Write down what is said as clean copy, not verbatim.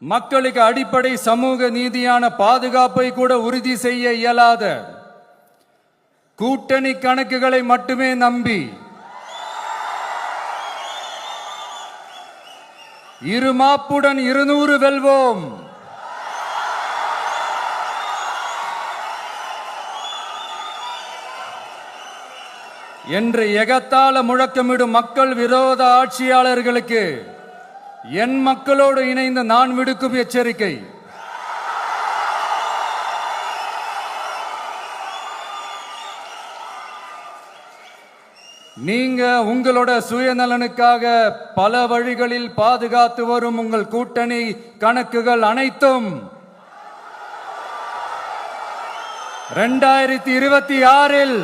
மக்களுக்கு அடிப்படை சமூக நீதியான பாதுகாப்பை கூட உறுதி செய்ய இயலாத கூட்டணி கணக்குகளை மட்டுமே நம்பி இருமாப்புடன் 200 வெல்வோம். என்று எகத்தால முழக்கமிடும் மக்கள் விரோத ஆட்சியாளர்களுக்கு என் மக்களோடு இணைந்து நான் விடுக்கும் எச்சரிக்கை, நீங்க உங்களோட சுயநலனுக்காக பல வழிகளில் பாதுகாத்து வரும் உங்கள் கூட்டணி கணக்குகள் அனைத்தும் 2026